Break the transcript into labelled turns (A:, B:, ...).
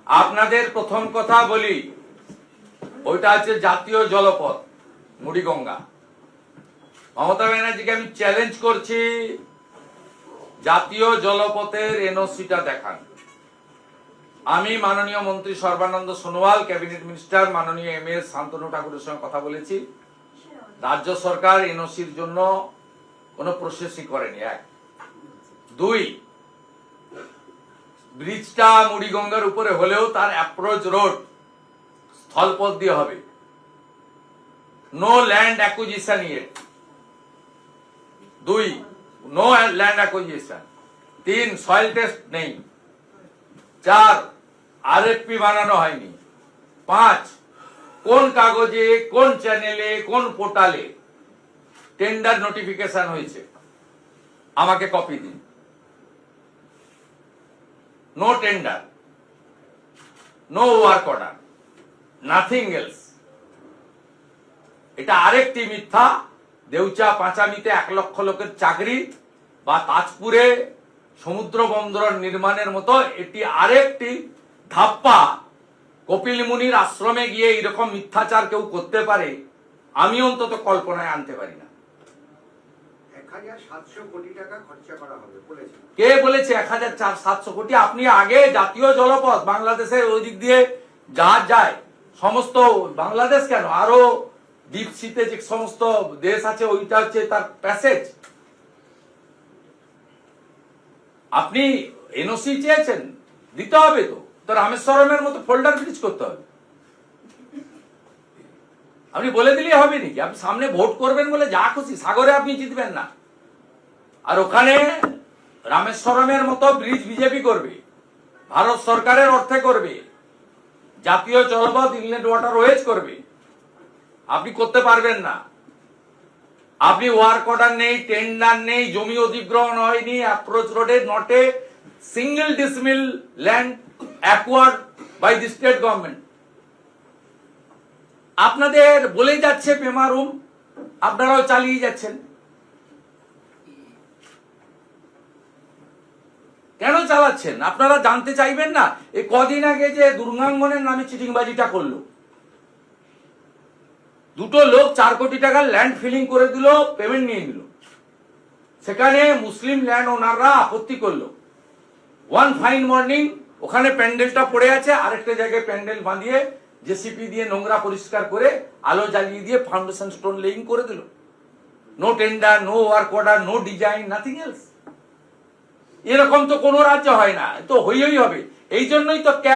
A: আপনাদের প্রথম কথা বলি, ওইটা হচ্ছে জাতীয় জলপথ মুড়িগঙ্গা। মমতা ব্যানার্জিকে আমি চ্যালেঞ্জ করছি, জাতীয় জলপথের এনওসিটা দেখান। আমি মাননীয় মন্ত্রী সর্বানন্দ সোনোয়াল, ক্যাবিনেট মিনিস্টার মাননীয় এমএস শান্তনু ঠাকুরের সঙ্গে কথা বলেছি। রাজ্য সরকার এনওসির জন্য কোনো প্রসেসই করেনি। এক, দুই, ব্রিজটা মুড়িগঙ্গার উপরে হলেও তার অ্যাপ্রোচ রোড স্থলপথ দিয়ে হবে। No land acquisition yet. দুই, নো ল্যান্ড অ্যাকুইজিশন। তিন, সয়েল টেস্ট নেই। চার, আরএফপি বানানো হয়নি। পাঁচ, কোন কাগজে, কোন চ্যানেলে, কোন পোর্টালে টেন্ডার নোটিফিকেশন হয়েছে আমাকে কপি দিন। No tender, no work order, nothing else. এটা আরেকটি মিথ্যা। দেউচা পাঁচামিতে 1 লক্ষ লোকের চাকরি বা তাজপুরে সমুদ্র বন্দর নির্মাণের মতো এটি আরেকটি ধাপ্পা। কপিল মুনির আশ্রমে গিয়ে এরকম মিথ্যাচার কেউ করতে পারে, আমি অন্তত কল্পনায় আনতে পারি না।
B: 1700 কোটি টাকা খরচা করা হবে বলেছে।
A: কে বলেছে 1700 কোটি? আপনি আগে জাতীয় জলপথ, বাংলাদেশের ওই দিক দিয়ে জাহাজ যায়, সমস্ত বাংলাদেশ কেন, আরো ডিপ সিতে যে সমস্ত দেশ আছে ওইটা হচ্ছে তার প্যাসেজ। আপনি এনওসি চেয়েছেন, দিতে হবে তো রামেশ্বরমের মতো ফোল্ডার ব্রিজ করতে হবে। আপনি বলে দিলেই হবে নাকি? আপনি সামনে ভোট করবেন বলে যা খুশি, সাগরে আপনি জিতবেন না। আর ওখানে রামেশ্বরমের মতো ব্রিজ বিজেপি করবে, ভারত সরকারের অর্থে করবে, জাতীয় জলপথ ইনল্যান্ড ওয়াটারওয়েজ করবে। আপনি করতে পারবেন না। আপনি ওয়ার্ক অর্ডার নেই, টেন্ডার নেই, জমি অধিগ্রহণ হয়নি, অ্যাপ্রোচ রোডে not a single decimal land acquired by the state government. আপনাদের বলেই যাচ্ছে পেমারুম, আপনারাও চালিয়ে যাচ্ছেন। কেন চালাচ্ছেন? আপনারা জানতে চাইবেন না? এই কদিন আগে যে দুর্গাঙ্গনের নামে চিটিংবাজিটা করলো, দুটো লোক 4 কোটি টাকার ল্যান্ড ফিলিং করে দিল, পেমেন্ট নিয়ে নিল। সেখানে মুসলিম ল্যান্ড ওনাররা আপত্তি করলো। ওয়ান ফাইন মর্নিং ওখানে প্যান্ডেলটা পড়ে আছে, আরেকটা জায়গায় প্যান্ডেল বাঁধিয়ে জেসিপি দিয়ে নোংরা পরিষ্কার করে আলো জ্বালিয়ে দিয়ে ফাউন্ডেশন স্টোন লেইং করে দিল। No tender, no work order, no design, nothing else. এরকম তো কোনো রাজ্য হয় না, তো হইই হবে। এই জন্যই তো